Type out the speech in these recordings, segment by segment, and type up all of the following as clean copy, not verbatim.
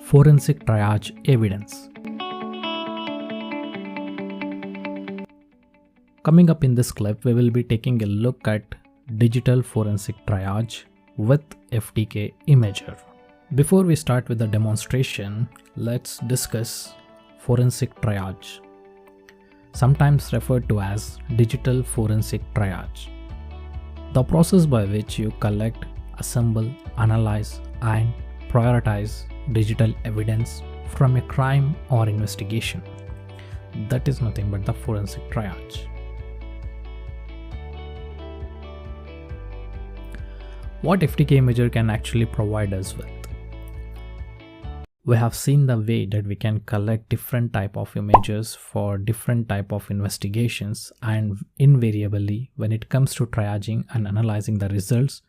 Forensic Triage Evidence. Coming up in this clip, we will be taking a look at digital forensic triage with FTK Imager. Before we start with the demonstration, let's discuss forensic triage, sometimes referred to as digital forensic triage. The process by which you collect, assemble, analyze, and prioritize digital evidence from a crime or investigation. That is nothing but the forensic triage. What FTK Imager can actually provide us with? We have seen the way that we can collect different type of images for different type of investigations, and invariably when it comes to triaging and analyzing the results,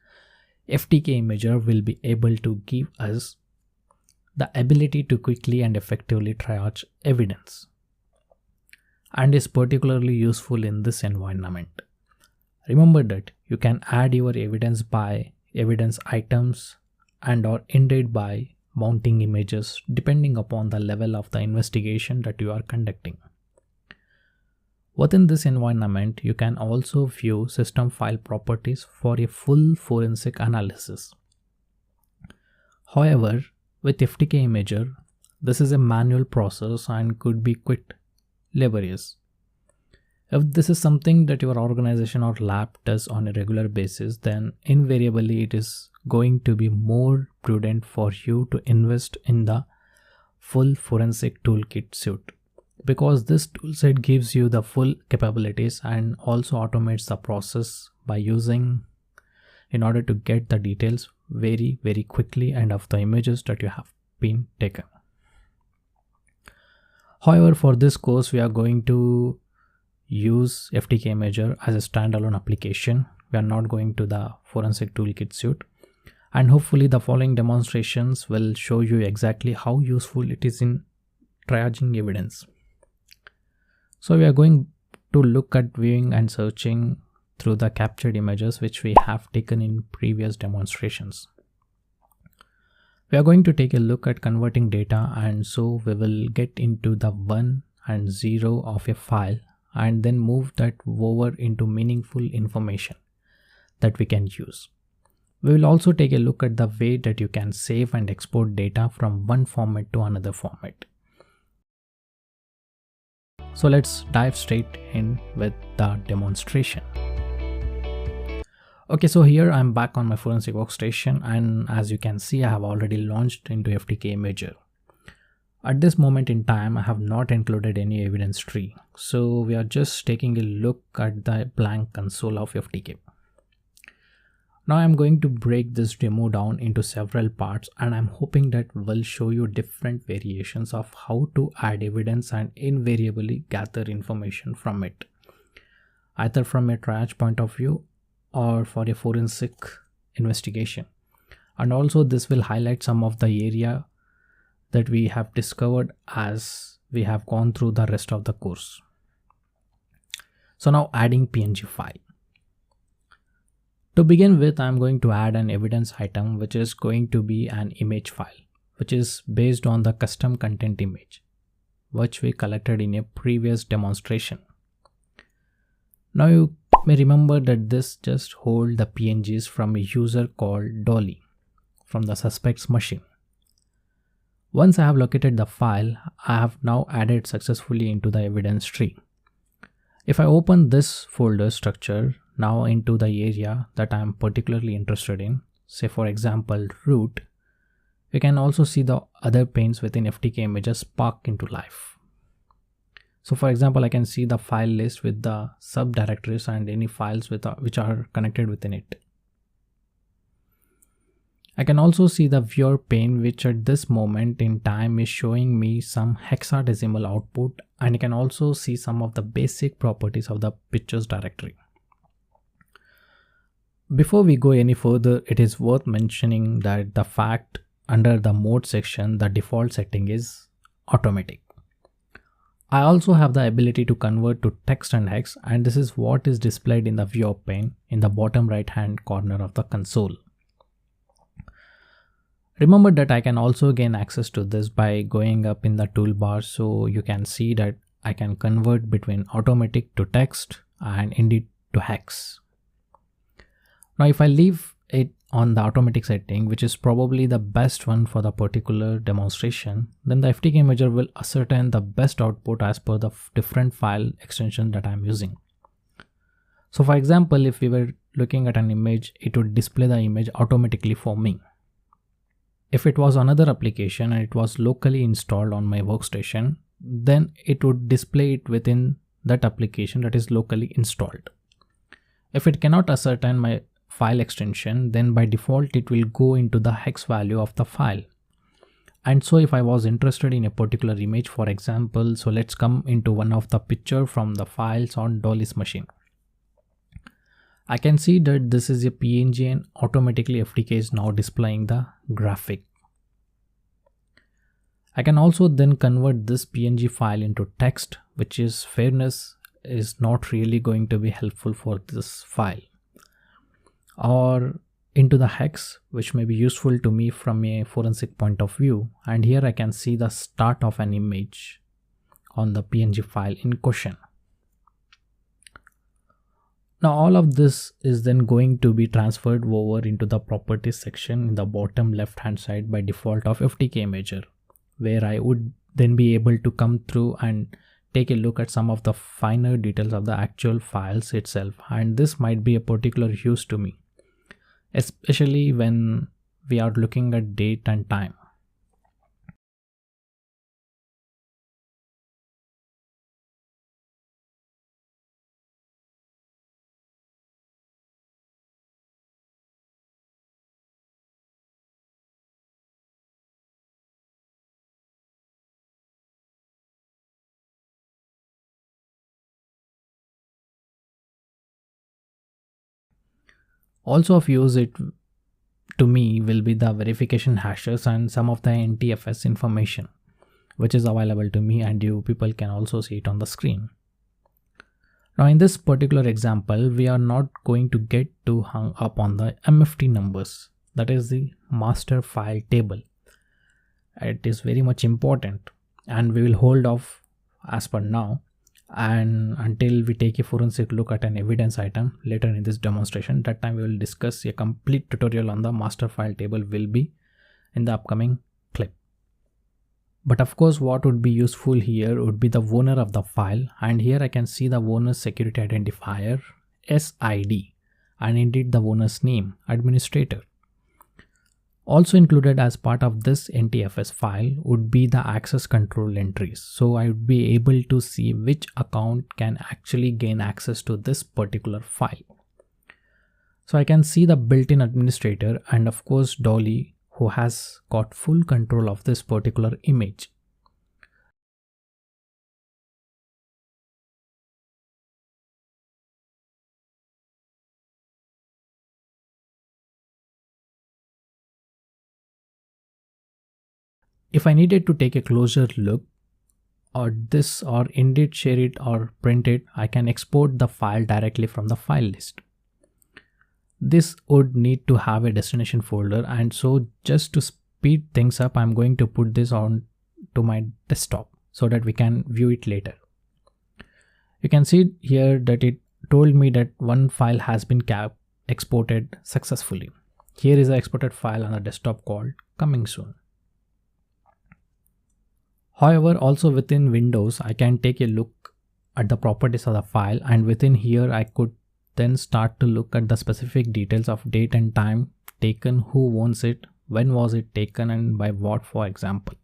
FTK Imager will be able to give us the ability to quickly and effectively triage evidence, and is particularly useful in this environment. Remember that you can add your evidence by evidence items and or indeed by mounting images depending upon the level of the investigation that you are conducting. Within this environment, you can also view system file properties for a full forensic analysis. However, with FTK Imager, this is a manual process and could be quite laborious. If this is something that your organization or lab does on a regular basis, then invariably it is going to be more prudent for you to invest in the full forensic toolkit suite, because this toolset gives you the full capabilities and also automates the process by using in order to get the details very quickly and of the images that you have been taken. However, for this course we are going to use FTK Imager as a standalone application. We are not going to the forensic toolkit suite, and hopefully the following demonstrations will show you exactly how useful it is in triaging evidence. So we are going to look at viewing and searching through the captured images which we have taken in previous demonstrations. We are going to take a look at converting data, and so we will get into the 1 and 0 of a file and then move that over into meaningful information that we can use. We will also take a look at the way that you can save and export data from one format to another format. So let's dive straight in with the demonstration. Okay, so here I'm back on my forensic workstation, and as you can see, I have already launched into FTK Imager. At this moment in time, I have not included any evidence tree, so we are just taking a look at the blank console of FTK. Now I'm going to break this demo down into several parts, and I'm hoping that will show you different variations of how to add evidence and invariably gather information from it, either from a triage point of view or for a forensic investigation. And also this will highlight some of the area that we have discovered as we have gone through the rest of the course. So now adding PNG file. To begin with, I'm going to add an evidence item which is going to be an image file, which is based on the custom content image which we collected in a previous demonstration. Now you may remember that this just holds the PNGs from a user called Dolly from the suspect's machine. Once I have located the file, I have now added successfully into the evidence tree. If I open this folder structure now into the area that I am particularly interested in, say for example root, we can also see the other panes within FTK Imager spark into life. So for example, I can see the file list with the subdirectories and any files which are connected within it. I can also see the viewer pane, which at this moment in time is showing me some hexadecimal output, and I can also see some of the basic properties of the pictures directory. Before we go any further, it is worth mentioning that the fact under the mode section, the default setting is automatic. I also have the ability to convert to text and hex, and this is what is displayed in the viewer pane in the bottom right hand corner of the console. Remember that I can also gain access to this by going up in the toolbar, so you can see that I can convert between automatic to text and indeed to hex. Now if I leave it on the automatic setting, which is probably the best one for the particular demonstration, then the FTK Imager will ascertain the best output as per the different file extension that I am using. So for example, if we were looking at an image, it would display the image automatically for me. If it was another application and it was locally installed on my workstation, then it would display it within that application that is locally installed. If it cannot ascertain my file extension, then by default it will go into the hex value of the file. And so if I was interested in a particular image, for example, so let's come into one of the picture from the files on Dolly's machine. I can see that this is a PNG and automatically FTK is now displaying the graphic. I can also then convert this PNG file into text, which is fairness is not really going to be helpful for this file, or into the hex, which may be useful to me from a forensic point of view. And here I can see the start of an image on the PNG file in question. Now all of this is then going to be transferred over into the properties section in the bottom left hand side by default of FTK Imager, where I would then be able to come through and take a look at some of the finer details of the actual files itself. And this might be a particular use to me, especially when we are looking at date and time. Also of use it to me will be the verification hashes and some of the NTFS information, which is available to me, and you people can also see it on the screen. Now in this particular example, we are not going to get too hung up on the MFT numbers, that is the master file table. It is very much important and we will hold off as per now, and until we take a forensic look at an evidence item later in this demonstration. That time we will discuss a complete tutorial on the master file table will be in the upcoming clip. But of course what would be useful here would be the owner of the file, and here I can see the owner's security identifier SID and indeed the owner's name, administrator. Also included as part of this NTFS file would be the access control entries. So I would be able to see which account can actually gain access to this particular file. So I can see the built-in administrator and of course Dolly, who has got full control of this particular image. If I needed to take a closer look at this or indeed share it or print it, I can export the file directly from the file list. This would need to have a destination folder, and so just to speed things up, I'm going to put this on to my desktop so that we can view it later. You can see here that it told me that one file has been exported successfully. Here is the exported file on the desktop called coming soon. However, also within Windows, I can take a look at the properties of the file, and within here I could then start to look at the specific details of date and time taken, who owns it, when was it taken, and by what, for example.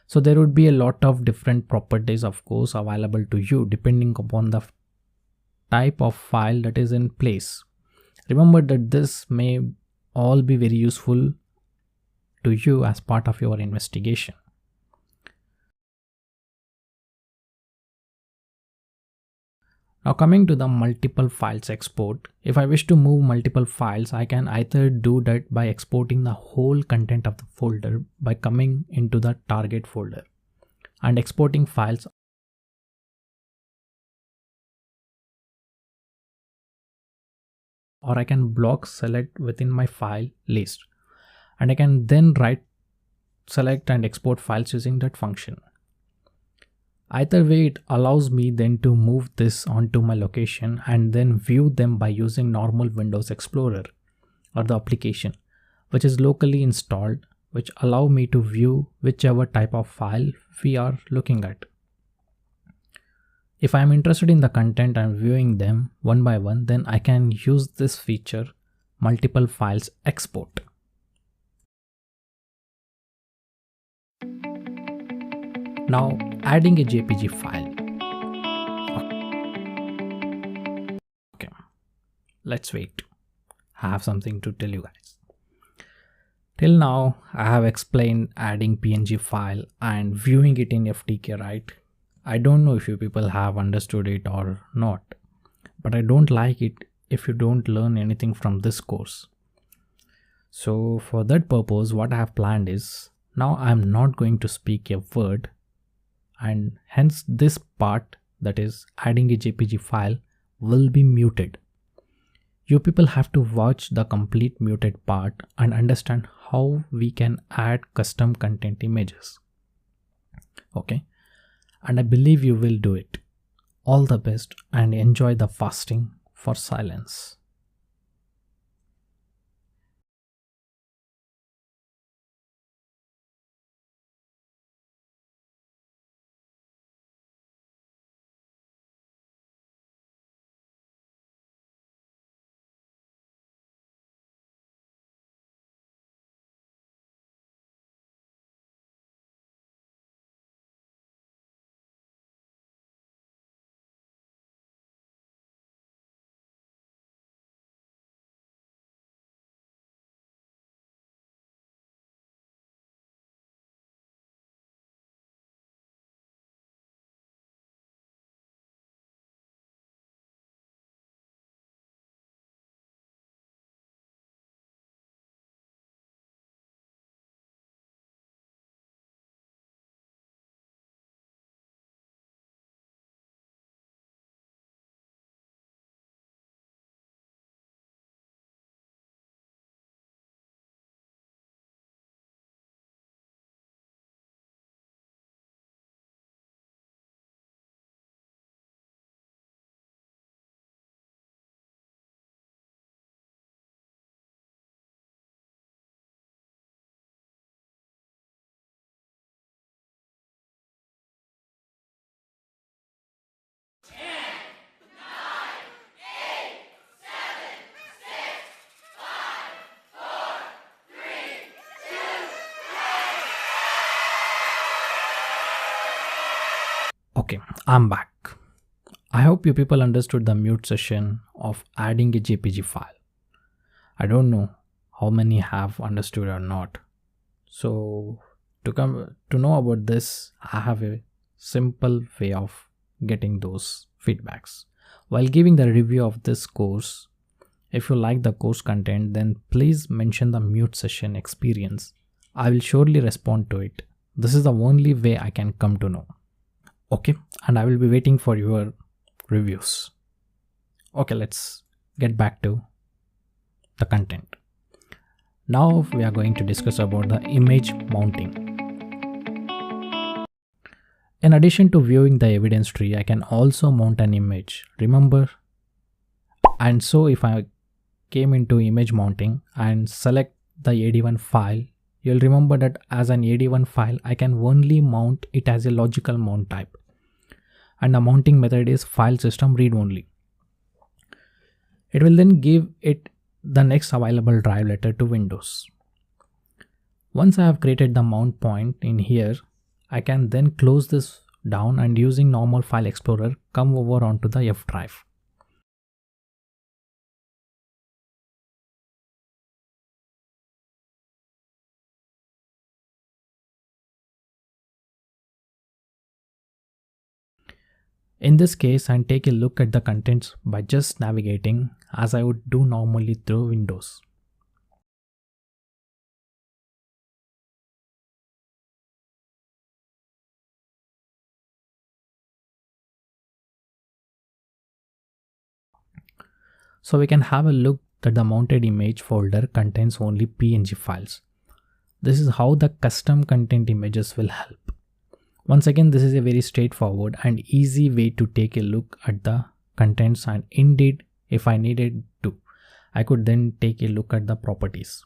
So there would be a lot of different properties of course available to you depending upon the type of file that is in place. Remember that this may all be very useful to you as part of your investigation. Now coming to the multiple files export, if I wish to move multiple files, I can either do that by exporting the whole content of the folder by coming into the target folder and exporting files, or I can block select within my file list, and I can then right select and export files using that function. Either way, it allows me then to move this onto my location and then view them by using normal Windows Explorer or the application which is locally installed, which allow me to view whichever type of file we are looking at. If I am interested in the content and viewing them one by one, then I can use this feature, multiple files export. Now adding a JPG file. Okay, let's wait. I have something to tell you guys. Till now I have explained adding PNG file and viewing it in FTK, right? I don't know if you people have understood it or not, but I don't like it if you don't learn anything from this course. So for that purpose, what I have planned is, now I am not going to speak a word, and hence this part, that is adding a JPG file, will be muted. You people have to watch the complete muted part and understand how we can add custom content images. Okay, and I believe you will do it. All the best and enjoy the fasting for silence. Okay, I'm back. I hope you people understood the mute session of adding a JPG file. I don't know how many have understood or not. So to know about this, I have a simple way of getting those feedbacks. While giving the review of this course, if you like the course content, then please mention the mute session experience. I will surely respond to it. This is the only way I can come to know. Okay, and I will be waiting for your reviews. Okay, let's get back to the content. Now we are going to discuss about the image mounting. In addition to viewing the evidence tree, I can also mount an image, remember? And so if I came into image mounting and select the AD1 file, you'll remember that as an AD1 file, I can only mount it as a logical mount type. And the mounting method is file system read only. It will then give it the next available drive letter to Windows. Once I have created the mount point in here, I can then close this down and using normal file explorer come over onto the F drive. In this case, and take a look at the contents by just navigating as I would do normally through Windows. So we can have a look that the mounted image folder contains only PNG files. This is how the custom content images will help. Once again, this is a very straightforward and easy way to take a look at the contents, and indeed, if I needed to, I could then take a look at the properties.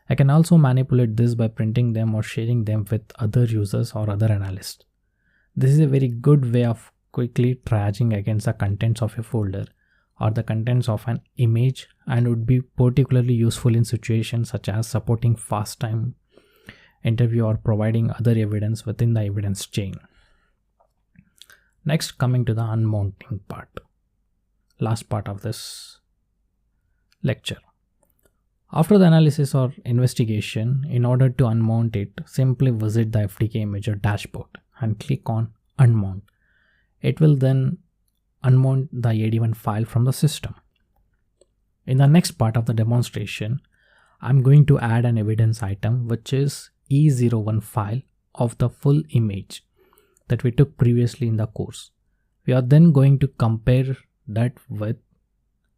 I can also manipulate this by printing them or sharing them with other users or other analysts. This is a very good way of quickly triaging against the contents of a folder or the contents of an image, and would be particularly useful in situations such as supporting fast time interview or providing other evidence within the evidence chain. Next, coming to the unmounting part, last part of this lecture. After the analysis or investigation, in order to unmount it, simply visit the FTK Imager dashboard and click on Unmount. It will then unmount the AD1 file from the system. In the next part of the demonstration, I'm going to add an evidence item, which is E01 file of the full image that we took previously in the course. We are then going to compare that with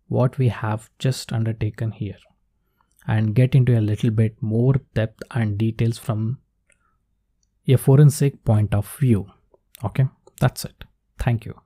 what we have just undertaken here and get into a little bit more depth and details from a forensic point of view. Okay, that's it. Thank you.